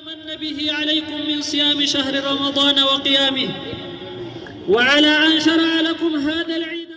من به عليكم من صيام شهر رمضان وقيامه، وعلى أن شرع لكم هذا العيد.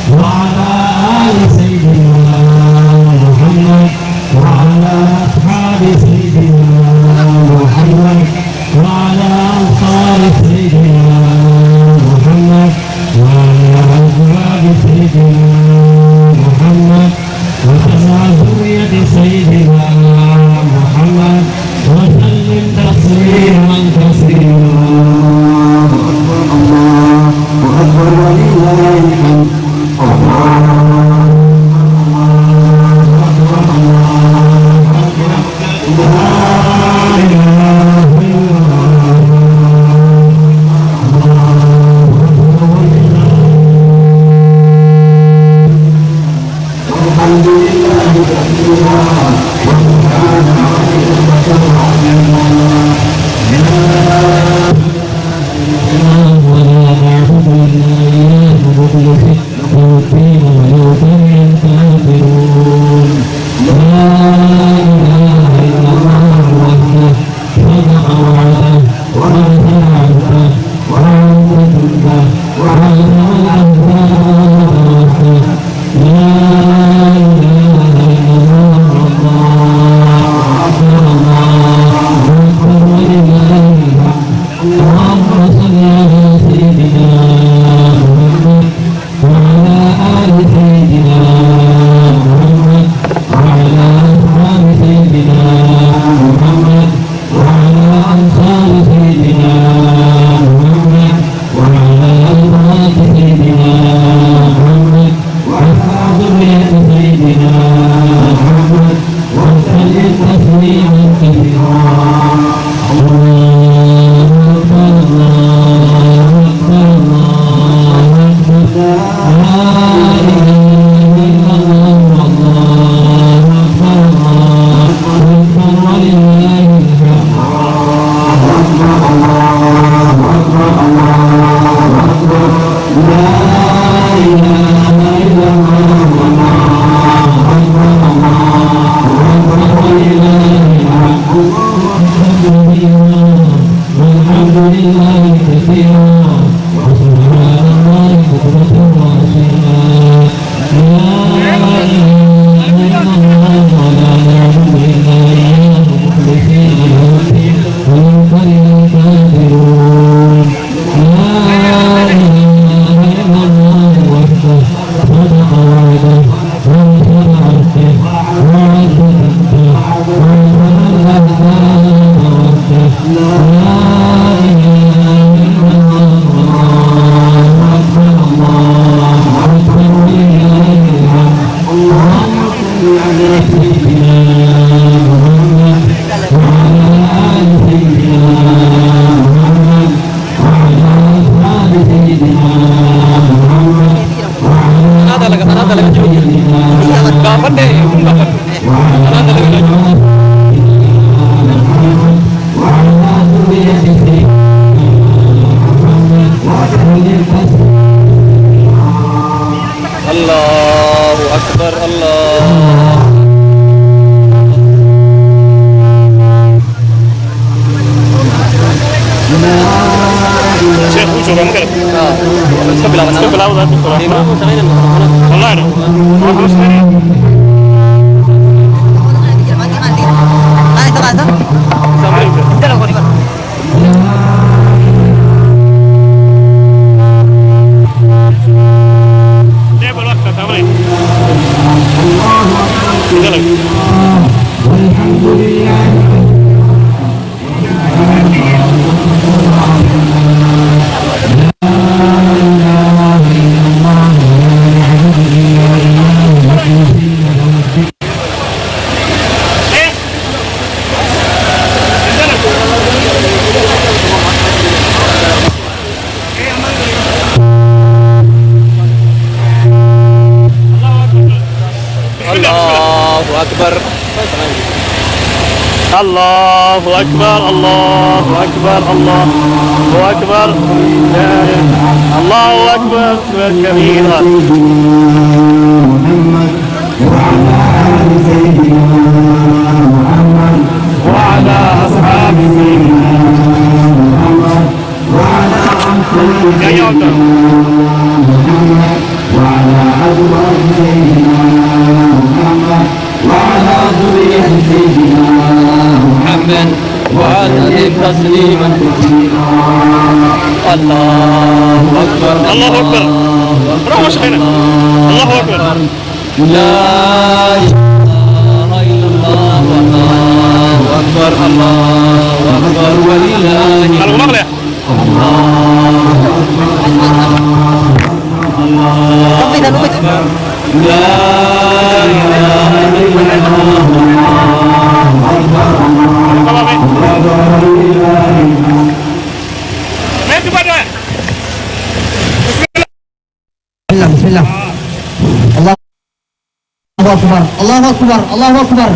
وعلى آل سيدنا محمد وعلى أصحابه الله أكبر الله أكبر الله أكبر الله أكبر كبيرا محمد وعلى آل سيدنا محمد وعلى أصحاب سيدنا محمد وعلى محمد وعلى أزواج سيدنا محمد وعلى ذرية سيدنا محمد وعلى تسليما كثيرا الله أكبر الله أكبر روح شيخنا الله أكبر لا إله إلا الله والله أكبر الله أكبر ولله الله أكبر لا إله إلا الله بسم الله الله أكبر الله أكبر الله أكبر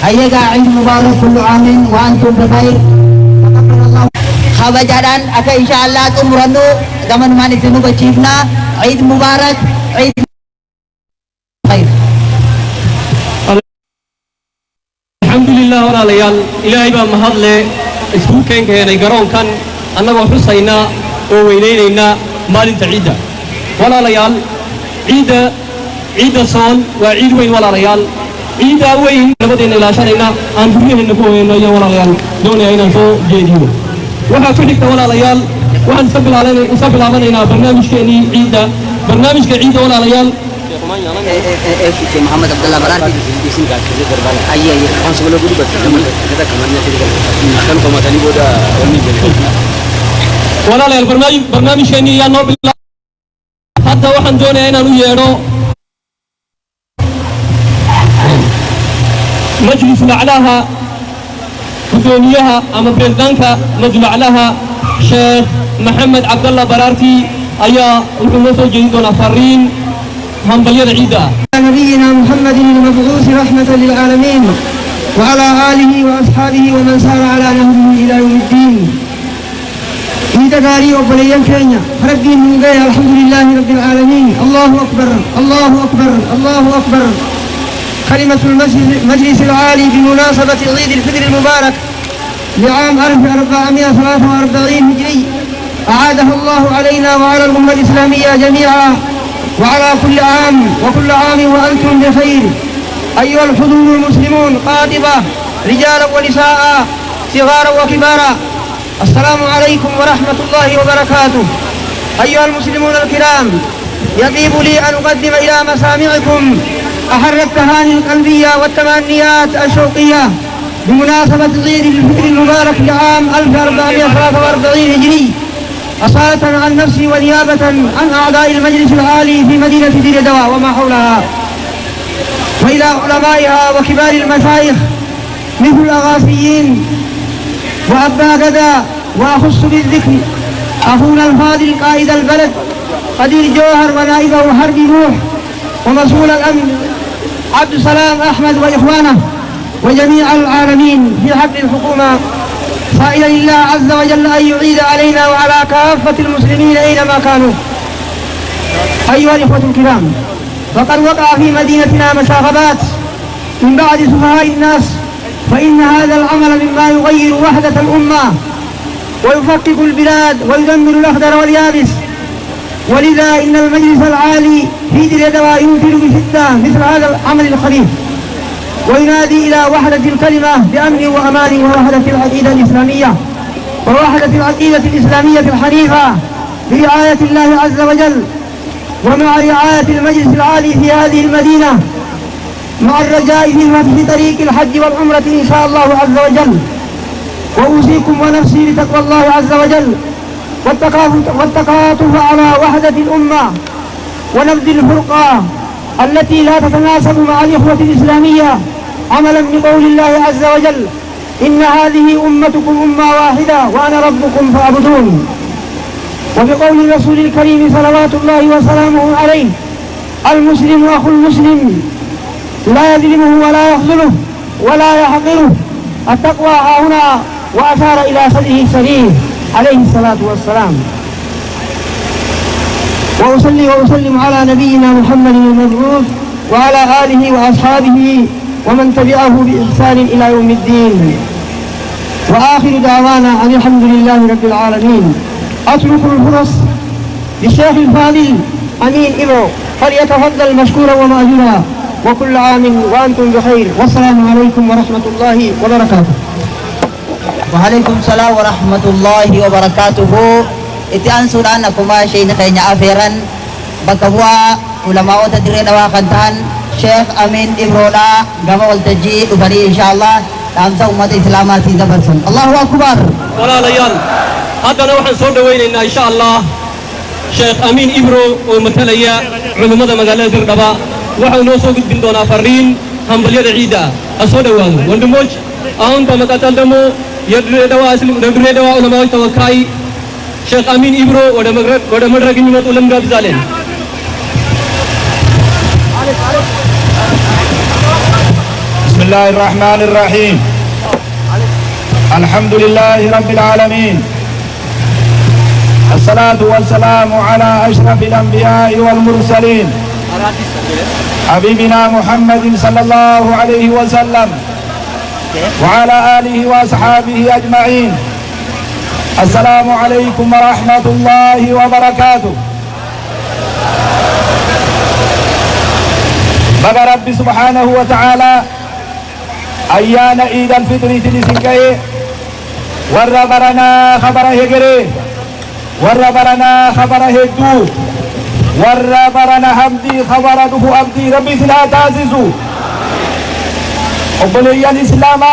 حياك عيد مبارك كل عام وأنتم بخير خبجان أكا إن شاء الله تمرنو زمن ما نسنو بشيفنا عيد مبارك عيد خير الحمد لله ولا ليال إلهي بمهد له اسبوعين كهنا يقرون كان أنا وحسينا ووينينا مال عيدا ولا ليال عيد صون وعيد وين ولا ليال عيد وين لبدين إلى شرنا أن بنيه النبوة إنه ولا ليال دون أين فو جديد وها فدك ولا ليال وهن سبل علينا برنامج كني عيدا برنامج كعيد ولا ليال محمد عبد الله برار أيه kan sebelum itu kita kamarnya kan pematani boda ini ولا ليال برنامج كني يا نوبل حتى وحن دون أين نيرو مجلس أعلاها بدونيها أما بريزدانكا مجلس أعلاها شيخ محمد عبد الله برارتي أيا وحنوصل جديد ونفرين هم بليد عيدا نبينا محمد المبعوث رحمة للعالمين وعلى آله وأصحابه ومن سار على نهجه إلى يوم الدين. إذا قاري وبليان كينيا ربي من غير الحمد لله رب العالمين. الله أكبر الله أكبر الله أكبر. كلمة المجلس العالي بمناسبة عيد الفطر المبارك لعام 1443 هجري أعادها الله علينا وعلى الأمة الإسلامية جميعا وعلى كل عام وكل عام وأنتم بخير. أيها الحضور المسلمون قاطبة رجالا ونساء صغارا وكبارا، السلام عليكم ورحمة الله وبركاته. أيها المسلمون الكرام، يطيب لي أن أقدم إلى مسامعكم أحر التهاني القلبية والتمنيات الشوقية بمناسبة عيد الفطر المبارك لعام 1443 هجري، أصالة عن نفسي ونيابة عن أعضاء المجلس العالي في مدينة دير دواء وما حولها، وإلى علمائها وكبار المشايخ مثل الأغاثيين وأبا غدا. وأخص بالذكر أخونا الفاضل قائد البلد قدير جوهر ونائبه حرب نوح ومسؤول الأمن عبد السلام أحمد وإخوانه وجميع العالمين في حق الحكومة، سائلا الله عز وجل أن يعيد علينا وعلى كافة المسلمين أينما كانوا. أيها الإخوة الكرام، وقد وقع في مدينتنا مشاغبات من بعض سفهاء الناس، فإن هذا العمل مما يغير وحدة الأمة ويفكك البلاد ويدمر الأخضر واليابس. ولذا إن المجلس العالي في دير دواء ينكر بشدة مثل هذا العمل الخبيث، وينادي إلى وحدة الكلمة بأمن وأمان ووحدة العقيدة الإسلامية ووحدة العقيدة الإسلامية الحنيفة برعاية الله عز وجل، ومع رعاية المجلس العالي في هذه المدينة، مع الرجاء في فتح طريق الحج والعمرة إن شاء الله عز وجل. وأوصيكم ونفسي بتقوى الله عز وجل والتقاطف على وحدة الأمة ونبذ الفرقة التي لا تتناسب مع الإخوة الإسلامية، عملا بقول الله عز وجل: إن هذه أمتكم أمة واحدة وأنا ربكم فاعبدون. وبقول الرسول الكريم صلوات الله وسلامه عليه: المسلم أخو المسلم لا يظلمه ولا يخذله ولا يحقره. التقوى ها هنا، وأشار إلى صدره الشريف عليه الصلاة والسلام. وأصلي وأسلم على نبينا محمد المبعوث وعلى آله وأصحابه ومن تبعه بإحسان إلى يوم الدين. وآخر دعوانا أن الحمد لله رب العالمين. أترك الفرص للشيخ الفاضل أمين إبرو فليتفضل مشكورا ومأجورا، وكل عام وأنتم بخير، والسلام عليكم ورحمة الله وبركاته. وعليكم السلام ورحمة الله وبركاته. Itian sudah nakuma Syekh kayaknya afiran bakawa ulama wata dire dawa kantan Syekh Amin Ibrola gama waltaji ubari insyaallah dalam sa umat Islam sida barsun. Allahu akbar. walaalayaal haddana waxaan soo dhawaynaynaa insha Allah Sheikh Amin Ibro oo matalaya culimada magaalada Dirdaba. waxaan noo soo gudbin doonaa fariin hambalyada ciida ah. soo dhawaado wandimooj aan ba makataldamo yadre dawa ulama tawakai Sheikh Amin Ibro wada madrag nimat ulam gab zalen. بسم الله الرحمن الرحيم. الحمد لله رب العالمين، الصلاة والسلام على أشرف الأنبياء والمرسلين حبيبنا محمد صلى الله عليه وسلم وعلى آله وأصحابه أجمعين. السلام عليكم ورحمة الله وبركاته. بقى ربي سبحانه وتعالى أيان عيد الفطر تلسكي وربرنا خبره هجري وربرنا خبره هدو وربرنا حمدي خبره عبدي ربي سلا تعززو أبلي الإسلام.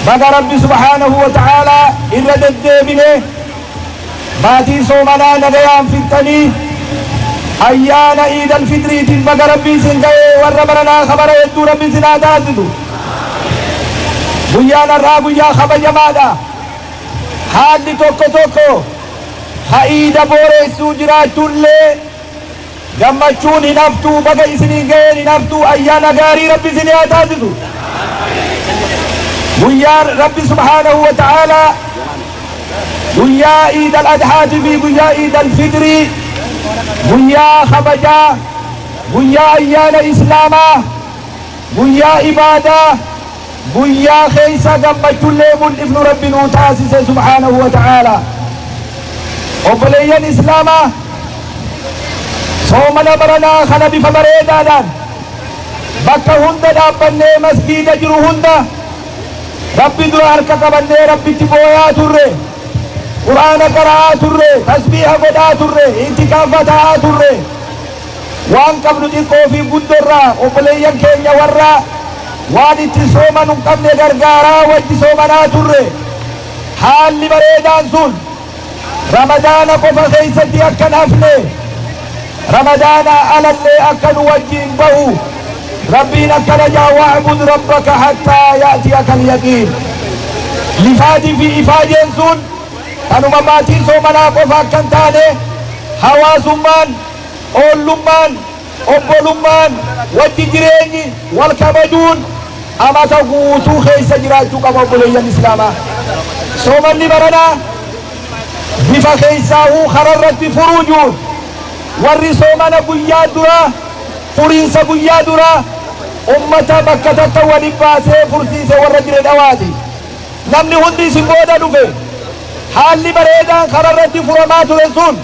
بقى ربي سبحانه وتعالى إلا ددبني باتي صومنا نغيام في التني أيان عيد الفطر بقى ربي سنجي وربرنا خبره هدو ربي سلا تعززو. بيانا رابو يا خبا جمادا حال توكو توكو حايدا بوري سوجرا تولي gammachuun hin haftuu baga isinii ga'een hin haftuu ayyaana gaarii rabbi isinii haa taasisu. guyyaa rabbi subhaanahu wa ta'aalaa guyyaa iid al-adhaati fi guyyaa iid al-fitrii guyyaa kabajaa guyyaa ayyaana islaamaa guyyaa ibaadaa guyyaa keessa gammachuullee mul'ifnu rabbi nuu taasise subhaanahu wa ta'aalaa obboleeyyan islaamaa soomana baranaa kana bifa bareedaadhaan bakka hunda dhaabbannee masgiida jiru hunda rabbi dura harka qabannee rabbitti booyaa turre qur'aana qara'aa turre tasbiiha godhaa turre itikaafa ta'aa turre waan qabnu xiqqoo fi guddorraa obboleeyyan keenya warraa waan itti sooman hin qabne gargaaraa wajji soomanaa turre haalli bareedaan sun ramadaana qofa keessatti akkan hafne ramadaana alallee akka nu wajjiin bahu rabbiin akkana jaa wa'bud rabbaka hattaa ya'tiyaka al-yaqiin lifaatii fi ifaajeen sun kanuma maatiin soomanaa qofa akkan taane hawaasummaan oollummaan obbolummaan wajji jireenyi wal kabajuun amata guutuu keessa jiraachuu qaba obboleeyyan islaamaa soomanni baranaa bifa keessaahuu kararratti furuujuun warri soomana guyyaa duraa furiinsa guyyaa duraa ummata bakka takka waliin baasee fursiise warra jire dhawaati namni hundi isin booda dhufe haalli bareedaan kararratti furamaa ture sun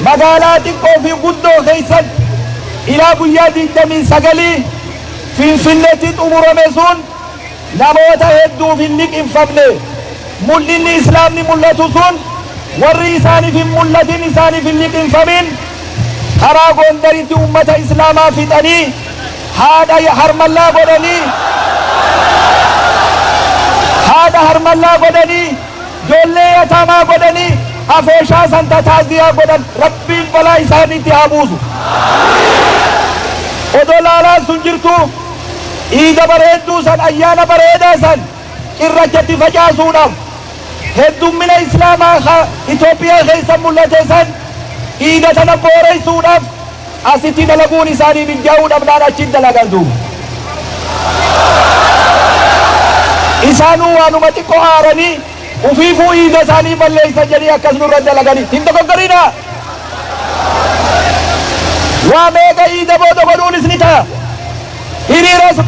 magaalaa xiqqoo fi guddoo keessatti ilaa guyyaa 29 finfinneetti xumurame sun namoota hedduuf hin liqinfamne mul'inni islaamni mul'atu sun warri isaaniif hin mul'atin isaaniif hin liqinfamin karaa gondaritti ummata islaamaa fixanii haadha harmallaa godhanii ijoollee yataamaa godhanii afeeshaa santa taaziyaa godhan rabbiin balaa isaaniitti haa buusu odoo laalaan sun jirtu iida bareedduu san ayyaana bareedaa san cirrachatti facaasuudhaaf heddummina islaamaa Itoophiyaa keessa mul'ate san iida tana booreysuudhaaf asitti dalaguun isaanii mijjaa'uudhaaf achiin dalagan duuba isaanuu waanuma xiqqoo aaranii ufiifuu iida isaanii balleeysan jedhanii akkas nurra dalaganii hin dogoggorinaa waa meeqa iida booda godhuunis ni ta'a hiriiras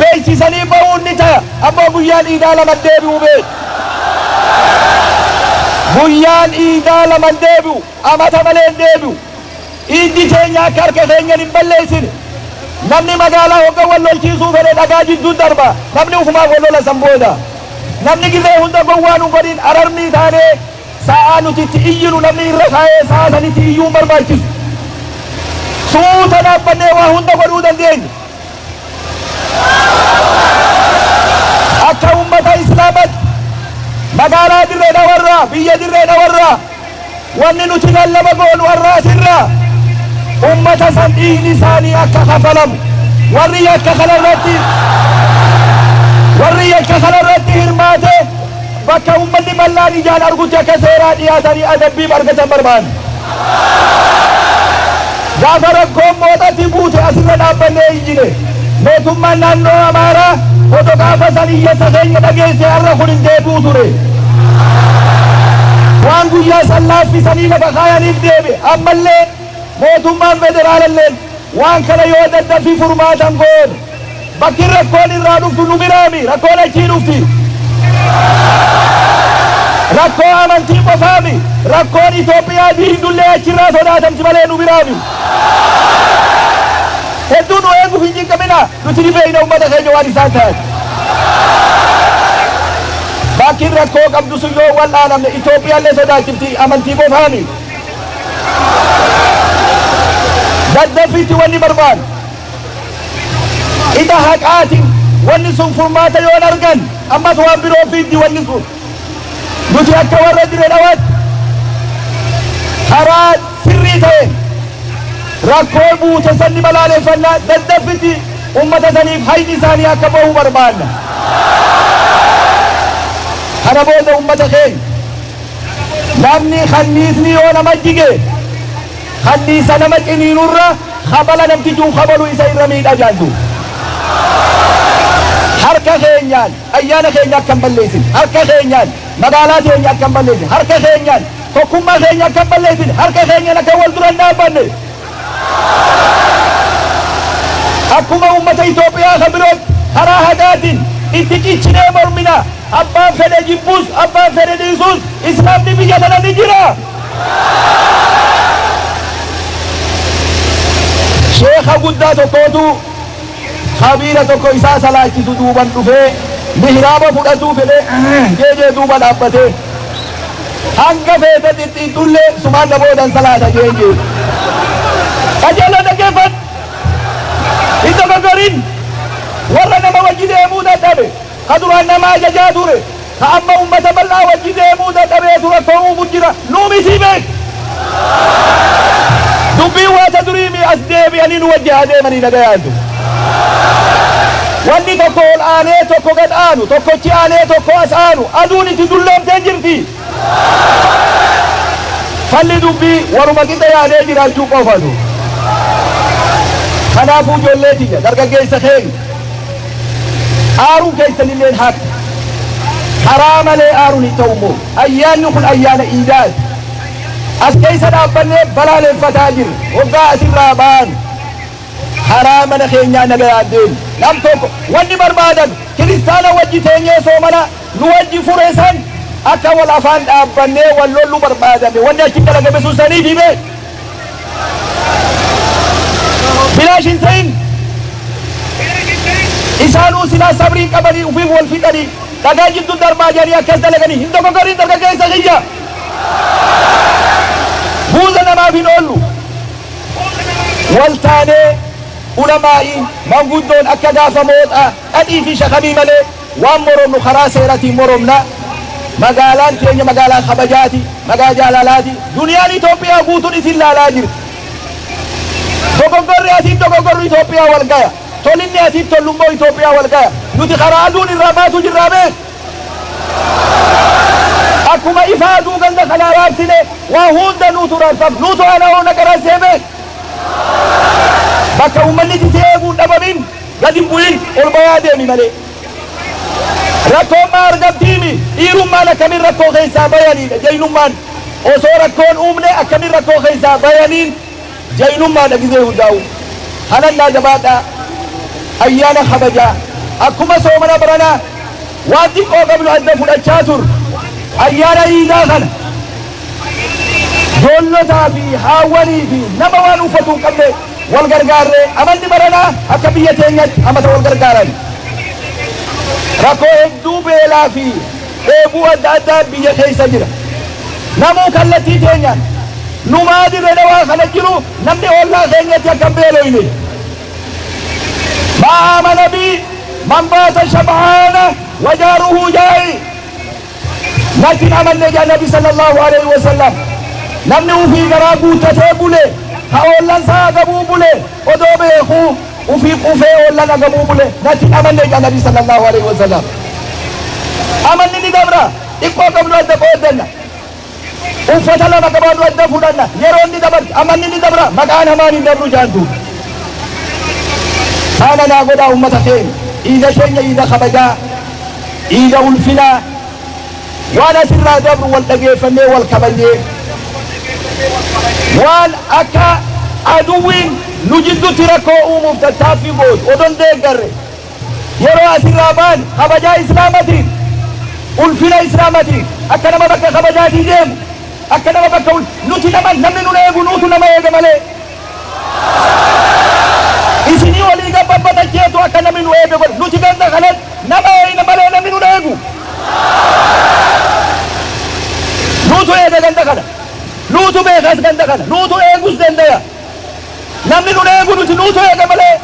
beeksisanii ba'uun ni ta'a ammoo guyyaan iidaa lama deebi'u beeku guyyaan iidaa lama deebi'u amata malee deebi'u iiddi teenya akka harka keenyan hin balleessine namni magaalaa hogga wal lolchiisuu fedhe dhagaa jidduu darba namni ufumaa wal lola san booda namni gizee hunda gowwaa nu godhin ararmii taanee sa'aa nuti itti iyyinu namni irra taa'ee sa'aa sanitti iyyuu barbaachisu suuta dhaabbannee waa hunda godhuu dandeenya akka ummata islaamatti magaalaa dirree dhawarraa biyya dirree dhawarraa wanni nuti lallaba goonu warraa sirraa ummata san dhiigni isaanii akka kafalamu warri yakka kanarratti hirmaate bakka ummanni bal'aan ijaan argutti akka seeraa dhiyaatanii adabbii argatan barbaanne gaafa rakkoon mooxatti buute asirra dhaabbannee iyyine mootummaan naannoo Amaaraa odoo gaafa san iyyessa keenya dhageesse har'a kun hin deebi'u ture waan guyyaa san laaffisanii lafa kaayaniif deebi ammallee mootummaan federaalalleen waan kana yoo daddafi furmaatan goone bakki rakkoon irraa dhuftu nu biraami rakkoon achii dhufti rakkoo amantii qofaami rakkoon Itoophiyaa diindullee achirraa sodaatamti malee nu biraami hedduu nu eeguuf hin jinqabina nuti ni beeyna ummata keenya waan isaan ta'an bakkiin rakkoo qabdu sun yoo wal'aanamne Itoophiyaallee sodaachifti amantii qofaami daddafitti wanni barbaadu ida haqaatiin wanni sun furmaata yoon argan ammas waan biroo fiiddi wanni sun nuti akka warra dire dhawaatti karaa sirrii ta'e rakkoo buute sanni balaaleffannaa daddafitti ummata saniif hayni isaanii akka bahuu barbaanna kana booda ummata keenya namni kanniisni yoo nama jige kanniisa nama ciniinurra habala namtichuu habalu isa irra miidha jaantu harka keenyaan ayyaana keenya akka hin balleessin harka keenyaan magaalaa keenya akka hin balleessin harka keenyaan tokkummaa keenya akka hin balleessin harka keenyaan akka wal dura hin dhaabbanne akkuma uummata Itoophiyaa kan birootti karaa haqaatiin itti ciccinee mormina abbaan fedhe jibbus abbaan fedhe dhiisus islaamni biyya tana ni jira. sheekha guddaa tokkootu kabiira tokko isaa salaachisu duuban dhufee mihraaba fudhatuu fedhe jeejee duuba dhaabbatee hanga feete xixxiittullee sumaan na boodan salaata jeejee qajeela dhaggeeffadhu hin dogoggorin warra nama wajji deemuu dadhabe ka duraan nama ajajaa ture ka amma ummata bal'aa wajji deemuu dadhabee ture ta'uu jira nuu miti beek dubbii waata duriimi as deebi'anii nu wajji haa deemanii nagayaantu wanni tokko ol aanee tokko gad aanu tokkochi aanee tokko as aanu aduun itti dulloomtee jirti falli dubbii waruma qixa yaadee jiraachuu qofatu kanaafuu ijoollee tiyya dargaggeessa keenya aaruun keessanilleen haqa karaa malee aaruun hin ta'u immoo ayyaanni kun ayyaana iidaati as keessa dhaabbannee balaaleffataa jirra waggaa asirraa baanu karaa mana keenyaa nagayaan deemu nam tokko wanni barbaadan kiristaana wajji teenyee soomana nu wajji fure san akka wal afaan dhaabbannee wal lollu barbaadame wanni achi dalagame sun saniif hime bilaash hin ta'in isaanuu silaa sabrii qabanii ufiif wal fixanii dhagaa jidduu darbaa jedhanii akkas dalaganii hin dogoggorin dargaggeessa kiyya buuza namaaf hin oollu wal taanee ulamaa'i manguddoon akka gaafa mooxaa dhadhii fi shakamii malee waan moromnu karaa seeratiin moromna magaalaan keenya magaalaa kabajaati magaalaa jaalalaati duniyaan Itoophiyaa guutuun isin laalaa jirti dogoggorri asiin dogoggorri Itoophiyaa wal gaya tolinni asiin tollummoo Itoophiyaa wal gaya nuti karaa aduun irraa baatu jirraa beek akkuma ifaa aduu ganda kanaa raabsine waa hunda nuutu raabsaf nuutu ana hoona qaransee beek bakka uummanni itti eeguun dhabamin gadi bu'in ol bayaa deemi malee rakkoon maa argamtiimi dhiirummaan akkamiin rakkoo keessaa bayaniidha jaynummaan osoo rakkoon uumne akkamiin rakkoo keessaa bayaniin jaynummaadha gizee hundaa'u hanannaa jabaadhaa ayyaana kabajaa akkuma soomana baranaa waan xiqqoo qabnu adda fudhachaa tur ayyaana iidaa kana joollotaa fi haawwanii fi nama waan uffatu hin qabne wal gargaarree amanni baranaa akka biyya teenyatti amata wal gargaaran rakkoo hedduu beelaa fi dheebuu adda addaa biyya keessa jira namuu kallattii teenyaan numaa dirree dhawaa kana jiru namni ollaa keenyatti akka beeloyne maa amana bi man baata shab'aana wajaaruhu jaa'i natti amanne jaa nabi sallallahu alaihi wasallam namni ufii garaa guuttatee bule ka ollan saa gabuu bule odoo beekuu ufii qufee ollan agabuu bule natti amanne jaa nabi sallallahu alaihi wasallam amanni ni dabra xiqqoo qabnu adda qooddanna uffata lama qabaannu adda fudhanna yeroon ni dabarti amanni ni dabra maqaan hamaan hin dabru jaantu kana naa godhaa ummata keenya iida keenya iida kabajaa iida ulfinaa waan asirraa dabru wal dhageeffannee wal kabajnee waan akka aduwwiin nu jidduutti rakkoo uumuuf tattaaffii gootu odon deeggarre yeroo asirraa baan kabajaa islaamatiin ulfina islaamatiin akka nama bakka kabajaatii deemu akka nama bakka nuti namni nun eegu nuutu nama eega malee isinii walii gabbabatacheetu akka namni nu eege godhe nuti ganda kanatti nama eegna malee namni nun eegu nuutu eega ganda kana nuutu beekas ganda kana nuutu eegus dandaya namni nun eegu nuti nuutu eega malee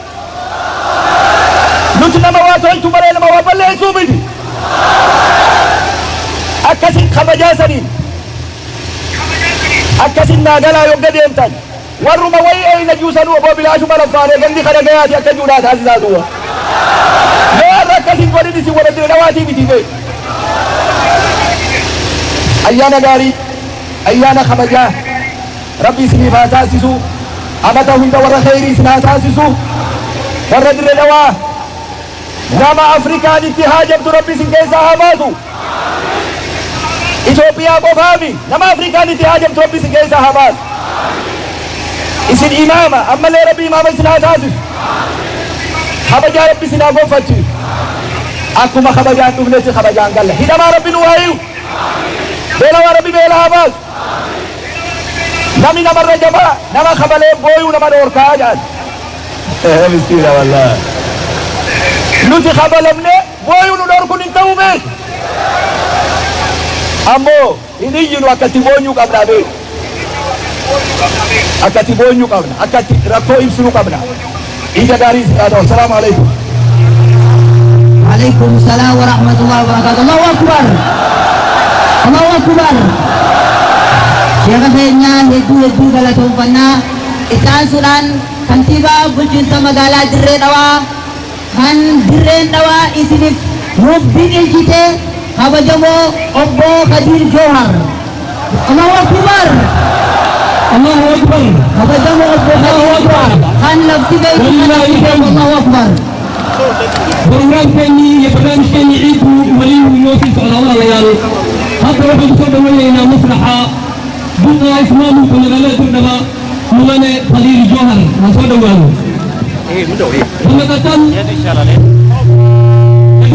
nuti nama waa tolchu malee nama waa balleessuu miti akkasin kabajaa saniin akkasin naagalaa yogga deemtan warruma wayii eeyna juusanuu oboo bilaashuma laffaanee gandi kana gayaati akka juudhaa taasisaa duwwa mee arra akkasin godhin isin wala dire dhawaatii miti bee ayyaana gaarii ayyaana kabajaa rabbi isiniif haa taasisu amata hunda warra khayrii isin haa taasisu warra dire dhawaa نما أفريقيا اتهاجمت ربي سنكيسا هباسو إثيوبيا قفامي نما أفريقيا اتهاجمت ربي سنكيسا هباس إسن إمامة أما اللي ربي إمامة سنا تاسس خبجا ربي سنا قفتي أكو ما خبجان تفلتي خبجان قال هذا ما ربي نوايو بلا ربي بلا هباس نمي نمر رجبا نما خبلي بويو نما دوركاجان مسكين والله نوتي خبلمني بويو ندوركن انتو بيت أمو إني ينو أكتي بونيو قبنا بيت أكتي بونيو قبنا أكتي ركو إمسنو قبنا إيجا داري السلام عليكم عليكم السلام ورحمة الله وبركاته الله أكبر الله أكبر Syekh Kenya hedu galatong panna itaan sulan kantiba bulchinsa magala Dirre Dawa kan Dirre Dawa isinif Rubbin Iljite kabajamo Obbo Kadir Johar Allahu Akbar Allahu Akbar kabajamo Obbo Kadir Johar kan labtiga Allahu Akbar برنامج كني برنامج كني عيد مليء بالنوتي على الله ليال هذا واحد صوب ويانا مسرحة بقى اسمه من غلا تردبا ملنا خليل جوهر نصوب ويانا ثم كتم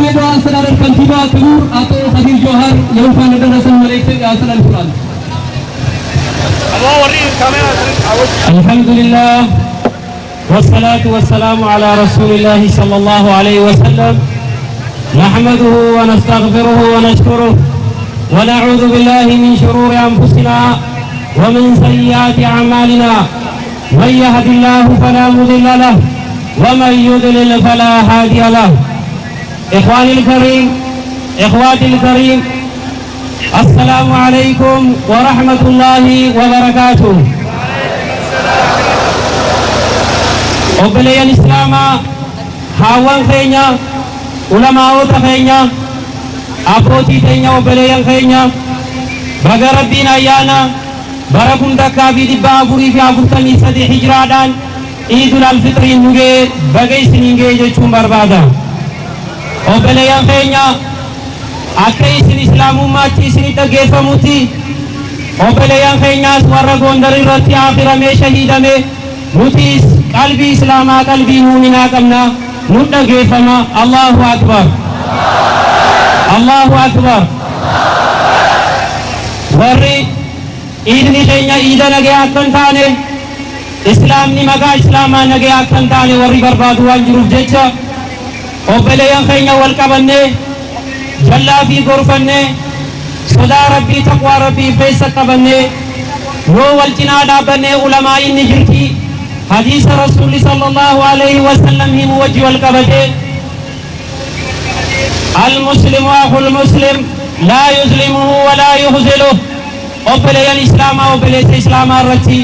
kedua saudara kantiba Timur atau Khalil Johar yang pada dasar Malaysia asal Al-Quran. Alhamdulillah. والصلاة والسلام على رسول الله صلى الله عليه وسلم نحمده ونستغفره ونشكره ونعوذ بالله من شرور أنفسنا ومن سيئات أعمالنا من يهد الله فلا مضل له ومن يضلل فلا هادي له إخواني الكريم إخواتي الكريم السلام عليكم ورحمة الله وبركاته Obboleeyyan Islaamaa haawwan keenya ulamaa'ota keenya abbootii keenya obboleeyyan keenya baga rabbiin ayyaana bara 1443 hijraadhaan Iidul Alfitriin nu ga'e baga isiniin ga'e jechuun barbaada. Obboleeyyan keenya akka isin islaamummaatti isin dhaggeeffamutti obboleeyyan keenyaas warra Gondar irratti aakiramee shahiidame nutis qalbii islaamaa qalbii muuminaa qabna nu dhaggeeffama. Allahu akbar Allahu akbar. warri iidni keenya iida nagee akka hin taane islaamni maqaa islaamaa nagee akka hin taane warri barbaadu waan jiruuf jecha obboleeyyan keenya wal qabannee jallaa fi gorfannee sodaa rabbii taqwaa rabbii keessa qabannee yoo wal cinaa dhaabbannee ulamaa inni jirti حديث رسول صلى الله عليه وسلم هم وجه والقبته المسلم أخو المسلم لا يظلمه ولا يخذله أبلي الإسلام أبلي الإسلام الرتي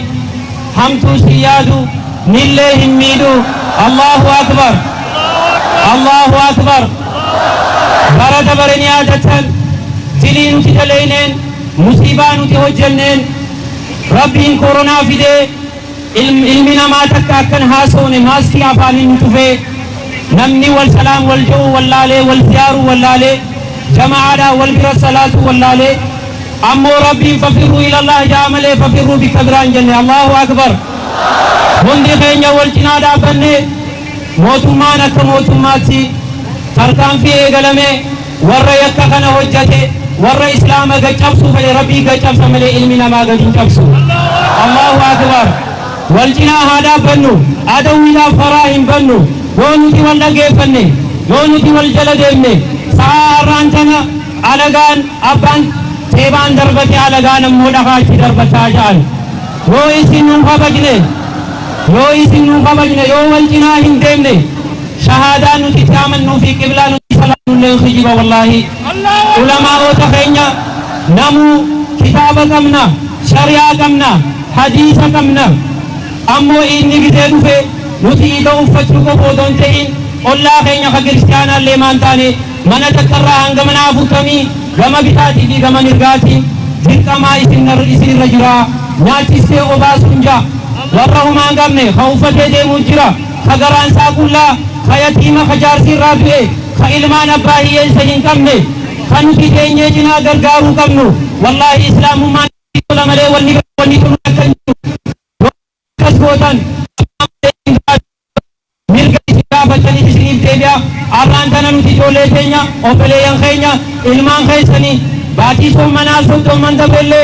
حمتو سيادو نله ميدو الله أكبر الله أكبر برد برني عادة تلين تتلينين مصيبان تهجنين ربي كورونا فيدي ilmi namaa takka akkan haasawne maaskii afaaniin tufee namni wal salaam wal ji'u wallaalee wal ziyaaru wallaalee jama'aadhaan wal bira salaatu wallaalee ammoo rabbiin fafirruu ilallah jaa malee fafirruu bikka biraan jenne. Allahu akbar. hundi keenya wal cinaa dhaabbannee mootummaan akka mootummaatti tarkaanfii eegalame warra yakka kana hojjate warra islaama gaccabsu fedhe rabbii gaccabsa malee ilmi namaa gadi hin cabsu. Allahu akbar. والجنا هذا بنو أدوي لا فراهم بنو يونتي والدقيفني يونتي والجلدني سارانتنا على أبان تيبان دربتي على مودخاتي دربتا جال يويسنون خبجني يو والجنا هندمني شهادة نتتامن في قبلة نتسلام للخجب والله علماء تخينيا نمو كتاب كمنا شريعة كمنا حديث كمنا ammoo inni gisee dhufe nuti ida uffachuu qofa odoo hin ta'in ollaa keenya ka kiristaanaa illee maan taane mana takkarraa hanga mana 40 gama bitaatii fi gama mirgaatiin dirqamaa isinirra jira nyaachistee obaasuun jira warra humaa hin qabne ka uffatee deemuu jira ka garaan isaa qullaa ka yatiima ka jaarsii irraa du'e فإلمان أباهي ينسجن كمني فنتي تيني جنا غرغارو كمنو والله إسلام ما نقول ملي وني كسبوتان ملك كتابة تنسيب تبيا أران تنا نتي جولة تينيا أوبلي ينخينيا إلمان خيسني باتي سومنا سوتو من دبلة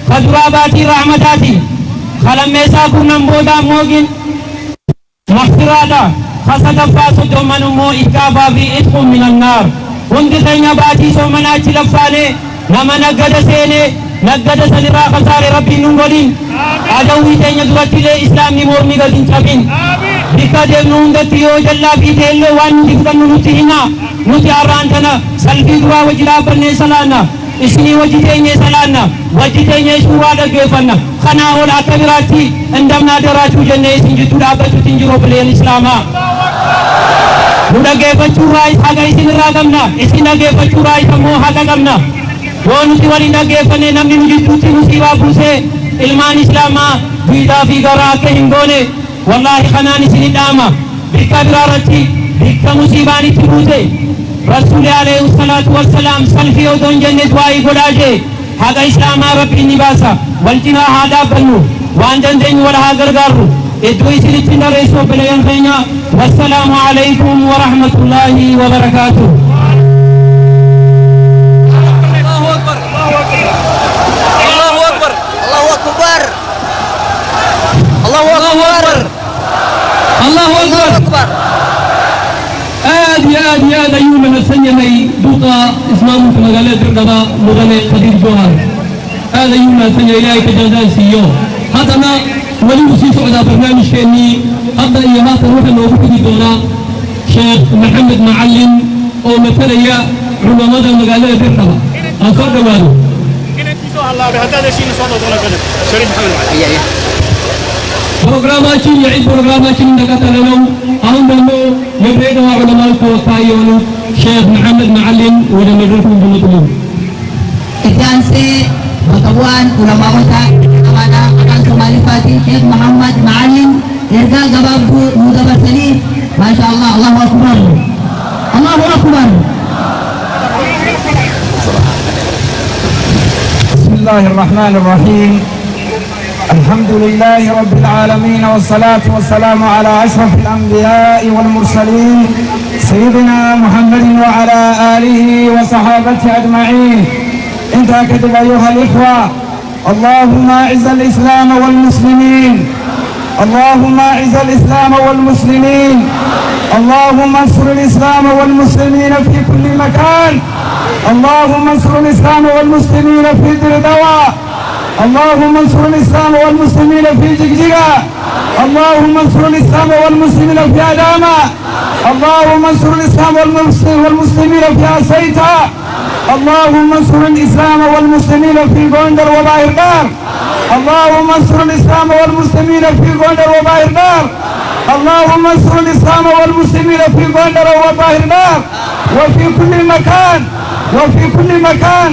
خدوا باتي رحمتاتي خلم ميسا كونم بودا موجين مغفراتا خسد فاسو دومنو مو إكابا في إتقم من النار وندي تينيا باتي سومنا تلفاني نما نقد سيني نقد سنرا خسار ربي نونغولين أدوي تينيا دواتي لي إسلام نمور ميغدين تابين بكا ديب نوندتي يو جلا في تيلو وان ديكتا نوتينا نوتي أرانتنا سلفي دوا وجلا برني سلانا إسني وجتيني سلانا وجتيني شوالا كيفنا خنا ولا كبيراتي عندما دراتو جنة سنجتو دابتو تنجرو بلين إسلاما نودا كيف شوراي حاجة إسن راغمنا إسنا كيف شوراي سمو حاجة غمنا ونوتي ولينا كيف نمي مجتو تنسيوا بوسي إلمان إسلاما بيدا في غراك هنغوني والله خناني سنين داما بكا برارتي بكا مصيباني تبوزي رسول عليه الصلاة والسلام سلفي ودون جنة واي قلاجي هذا إسلام ربي نباسا والجنا هذا بنو وانجن دين ولا غرغرو ادوي سلطنا رئيسو بلين خينا والسلام عليكم ورحمة الله وبركاته الله أكبر الله أكبر الله أكبر الله أكبر الله أكبر آدي يوم السنة لي دوقا إسلام في مجالات الرقبة مغني قدير جوهر هذا يوم السنة إلهي كجزاء سيو هذا ما ولي وسيس على برنامج كأني هذا إيامات روح النوبة دي دونا شيخ محمد معلم أو مثلا يا علماء مجالات الرقبة أصدق والو الله بهذا الشيء نصلي دونا كده شريف محمد برنامج يعيد برنامج نكتة لنا أهم منه يبرد علماء الكوكايون شيخ محمد معلم ولا مدرسة بنطلون. Itansi Bakabuan ulama kota amana akan kembali Fatih Syekh Muhammad Ma'alim Irga Gababu Muda Basali Masya Allah Allahu Akbar Allahu Akbar. الله الرحمن الرحيم الحمد لله رب العالمين والصلاة والسلام على أشرف الأنبياء والمرسلين سيدنا محمد وعلى آله وصحابته أجمعين. انت كتب أيها الإخوة اللهم أعز الإسلام والمسلمين اللهم أعز الإسلام والمسلمين اللهم انصر الإسلام والمسلمين في كل مكان اللهم انصر الإسلام والمسلمين في دردوة اللهم انصر الإسلام والمسلمين في جيجيغا اللهم انصر الإسلام والمسلمين في أداما اللهم انصر الإسلام والمسلمين في أسيتا اللهم انصر الإسلام والمسلمين في غوندر وبايردار اللهم انصر الإسلام والمسلمين في غوندر وبايردار اللهم انصر الإسلام والمسلمين في غوندر وبايردار وفي كل مكان وفي كل مكان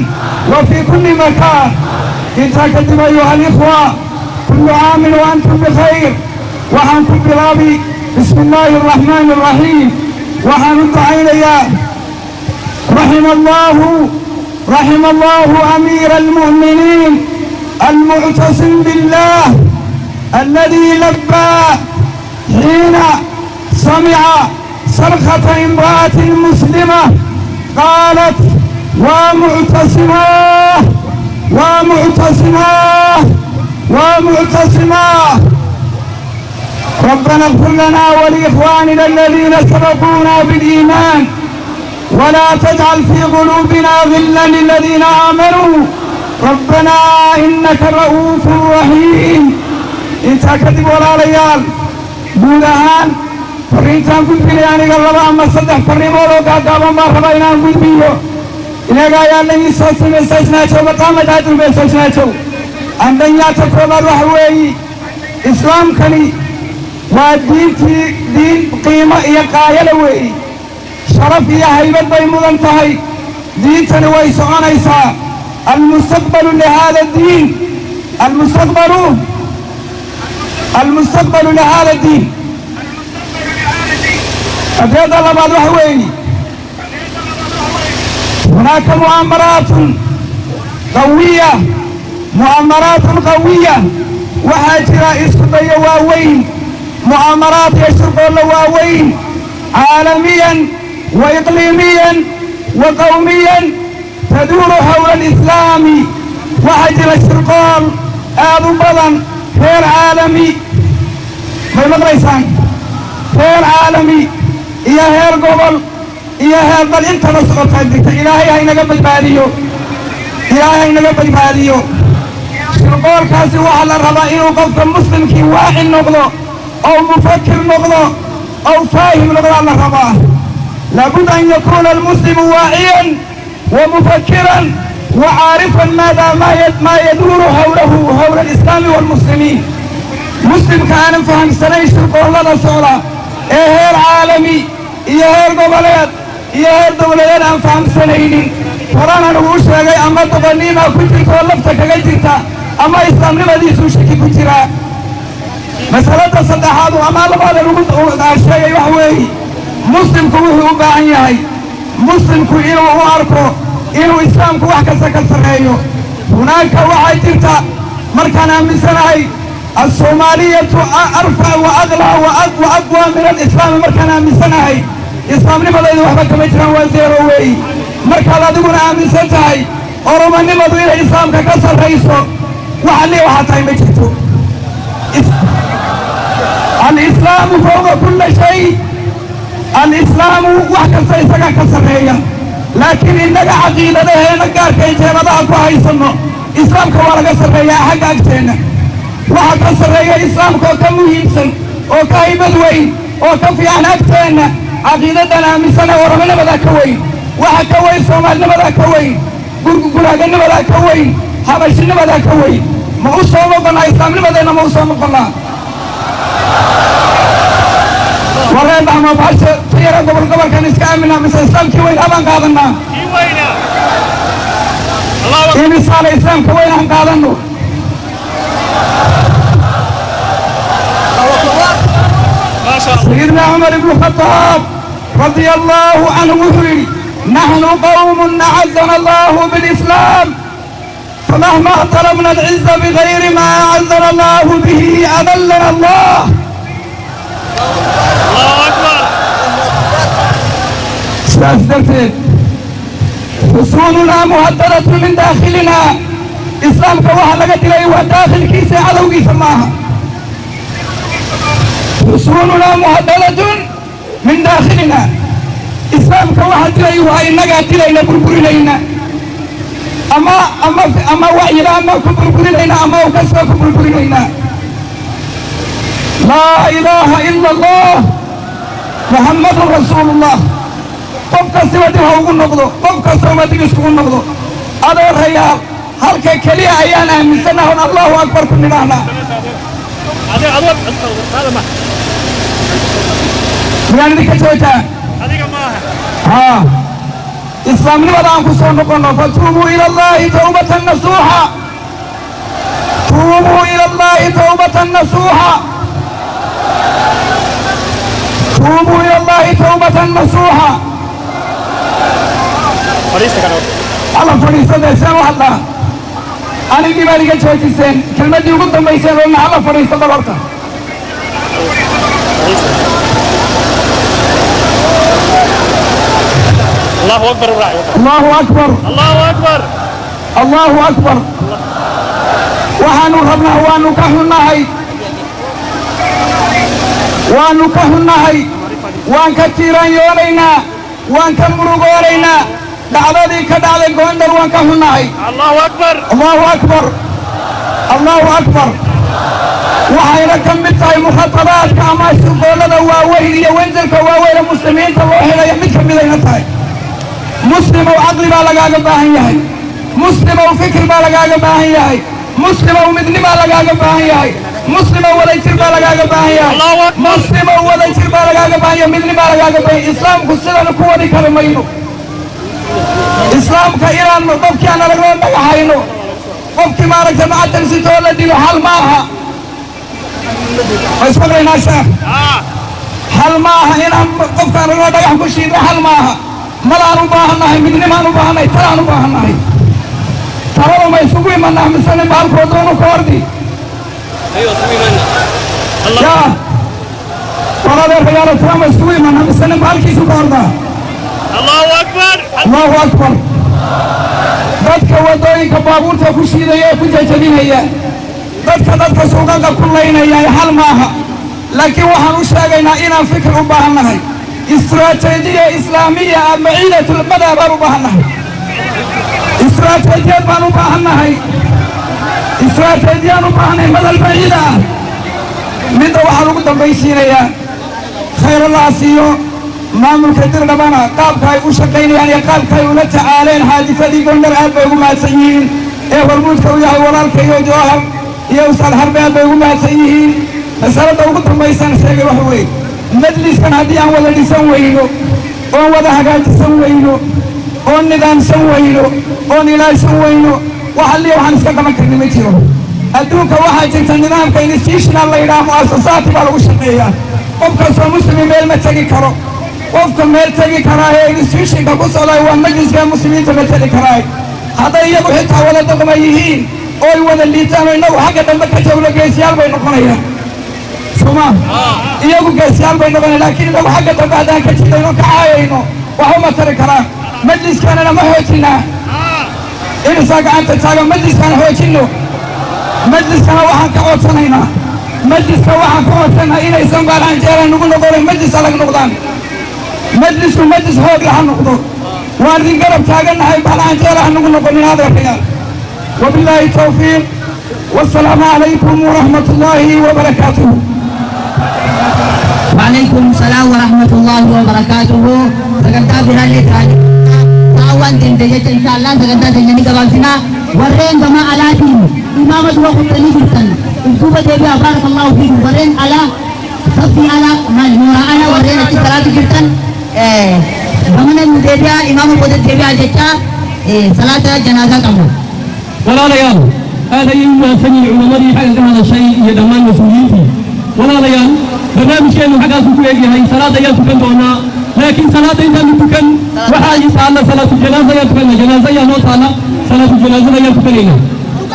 وفي كل مكان. انت كتب أيها الإخوة كل عام وأنتم بخير وأنتم برابي. بسم الله الرحمن الرحيم. وحمد عينيا رحم الله أمير المؤمنين المعتصم بالله الذي لبى حين سمع صرخة امرأة مسلمة قالت ومعتصماه ومعتصماه ومعتصماه ربنا اغفر لنا ولإخواننا الذين سبقونا بالإيمان ولا تجعل في قلوبنا غلا للذين آمنوا ربنا إنك رؤوف رحيم. انت كتب ولا ريال بودهان فريتان كنت بلياني قلبا أما صدح فريمولو قاقابا ما خباينا نقول بيو إنه قايا لني سوسي بسوسناتو مقام داتو بسوسناتو عندنا تقرب الرحوي إسلام كني ودين دين قيمة يقايا لوي شرف يا هيبة بيمودن تهي دين تنوي سعانا إسا المستقبل لهذا الدين المستقبل لهذا الدين أبيض الله بعد وحويني هناك مؤامرات قوية وحاجر إسقطية واوين مؤامرات يشرق واوين عالميا وإقليميا وقوميا تدور حول الإسلام وحاجر الشرقال آذو بضن غير عالمي غير عالمي إيا هير قبل إيا هير بل انت نصغط هدك إلهي هاي نقبل باديو شرقال كاسي وحل الربائن وقفت مسلم كي واحد نقضو أو مفكر نقضو أو فاهم نقضو على الرباه لابد أن يكون المسلم واعيا ومفكرا وعارفا ما يدور حول الإسلام والمسلمين مسلم كان فهم سنة شرقال لنا سورة إيه العالمي إيه القبلات إيه الدولين أن فهم سنين ورانا نقول شيء أما تبنينا كنت تولفتك جيتا أما إسلام لما دي سوشك كنترا مسألة صدحات أما لما نقول شيء يحوي مسلم كوه وباعي مسلم كوه واركو إنه إسلام كوه كسك السرعيو هناك واحد جيتا مركنا من سنعي الصومالية أرفع وأغلى وأقوى من الإسلام مركنا من سنعي إسلام لما دي وحبك مجرى وزيروي markaad adiguna aaminsan tahay oromanimadu inay islaamka ka sarrayso waxalii waxaa tahay ma jirto alislaamu fawqa kulli shay alislaamu wax kasta isaga ka sarreeya laakiin innaga caqiidadaheena gaarka inteennadaha ku haysanno islaamka waa laga sarreeyaa xagga agteenna waxa ka sarreeya islaamka oo ka muhiimsan oo ka haybad weyn oo ka fiican agteenna caqiidadan aaminsana oromanimada ka weyn waxa ka weyn soomaalinimada ka weyn guraaganimada ka weyn habashinimada ka weyn ma u soo noqonaa islaamnimadeena ma u soo noqonaa wareen ama baasha tayara gobolkan iska aaminaa mise islaamkii weyn habaan qaadanaa in isaala islaamka weyn aan qaadano سيدنا عمر بن الخطاب رضي الله عنه وحيد نحن قوم أعزنا الله بالإسلام فمهما طلبنا العزة بغير ما أعزنا الله به أذلنا الله. الله أكبر. سأصدقت حصوننا مهددة من داخلنا إسلام كوهلقت إليه وداخل كيس علوي سماها حصوننا مهددة من داخلنا إسلام كواحد لي وهاي نجات لينا بربر لينا أما وعينا أما كبر لينا أما وكسر كبر لينا لا إله إلا الله محمد رسول الله قف كسبته هو النقطة قف كسبته يسكون النقطة هذا الرجال هل ككلي أيانا من سنة الله أكبر كلنا هنا هذا ما يعني ذيك شوية إسلام لماذا أنفسهم نقولنا فتوبوا إلى الله توبة نصوحا توبوا إلى الله توبة نصوحا توبوا إلى الله توبة نصوحا الله فريسة ديسان وحلا أنا دي بالي قد شوية السين كلمة دي قدام بيسان وإن الله فريسة دورتا الله أكبر الله أكبر الله أكبر الله أكبر وحنو ربنا وانكه النهي وان كثيرا يولينا وان كمرق علينا دعوذي كدعوذي قوندر وانكه النهي الله أكبر الله أكبر الله أكبر وحينا كمتاي مخطرات كما شرقوا لنا واويل يوينزل كواويل المسلمين الله لا يمت كمدين تاي مسلم وعقل بالغاغ باهي مسلم وفكر بالغاغ باهي مسلم ومدني بالغاغ باهي مسلم وليتر بالغاغ باهي مسلم وليتر بالغاغ باهي مدني بالغاغ باهي اسلام كسلنا كوني كرمينو اسلام كايران مطف كان رغم دغحينو قفك مارك جماعه السيتول دي حل ماها اسمعنا شيخ حل ماها ان قفك رغم دغح كشيد حل ماها malaan u baahannahay midnimaan u baahannahay talaan u baahannahay talada ma isugu imanaa misane baalkoodoonu ka ordi yaa waladeerkayaalo tala ma isugu imanaa misane baalkiisu ka ordaa Allahu Akbar. allahu akbar dadka wadooyinka baabuurta ku shiidaya ee ku jajabinaya dadka suuqaqa ku laynaya hal maaha laakiin waxaan u sheegaynaa inaan fikir u baahannahay استراتيجية إسلامية بعيدة المدى بانو باهناهي استراتيجية بانو باهناهي استراتيجية بانو باهناهي مدى البعيدة من دو حلوك دنبيسين يا خير الله سيو ما ملكتر نبانا قاب كاي وشقين يعني قاب كاي ونتعالين حادثة دي قندر أبا يقوم سيئين ايه والموت كوياه ولال كيو جوهم يوصل حربي أبا يقوم سيئين مسألة دوك دنبيسان سيئي وحوي مجلس كان هدي أن ولا نسوينه أو ولا حاجة تسوينه أو النظام سوينه أو نلا سوينه وحلي وحنسك ما كنا متيرو أدوك واحد جت النظام كين استيشنا الله يرحم مؤسسات بالوشقية وفق مسلم ميل متجي كرو وفق ميل تجي كراهي استيشن كبص الله والمجلس كمسلمين تمتجي كراهي هذا يبغى حتى ولا تقميهين أو ولا اللي تعمل إنه حاجة دمك جوله جيسيال بينقنيه سما يجوا كسيال بيننا لكن لو حاجة بعد ذلك كذا كعاينه وهم تركنا مجلس كان أنا ما هو كنا إن ساق أنت ساق مجلس كان هو كنو مجلس كان واحد كأوتنا هنا مجلس كان واحد كأوتنا هنا يسمى بالان جيرا نقول مجلس على نقطان مجلس هو كله نقطة واردين قرب ساقنا هاي بالان جيرا نقول هذا الخيال وبالله التوفيق والسلام عليكم ورحمة الله وبركاته. وعليكم السلام ورحمة الله وبركاته. سكنتا بهالي تاني. تاوان تنتجت إن شاء الله سكنتا تنجني كبالسنا ورين جماعة علاتين إمامة وقت تني جرتن. الكوبة تبي بارك الله فيكم ورين على صفي على مجموعة أنا ورين الصلاة جرتن. بمن تبي إمام وقت تبي أجتا صلاة جنازة كمل. ولا ليال هذا يوم سني العلماء حق هذا الشيء يدمان مسؤولين فيه ولا ليال برنامج كانوا حاجة سكوية هي صلاة يسكن دونا لكن صلاة إذا نتكن وحاجة صلاة صلاة الجنازة يسكن جنازة يا نو صلاة الجنازة يسكننا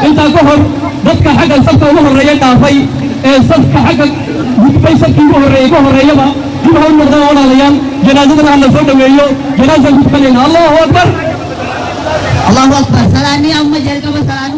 أنت كهر ضدك حاجة سبت وهر ريال تعفي سبت حاجة بتبي سبت وهر ريال ما يبغى المرضى ولا ليال جنازة على صوت ويو جنازة يسكننا الله أكبر الله أكبر. سلامي أم جركب سلام.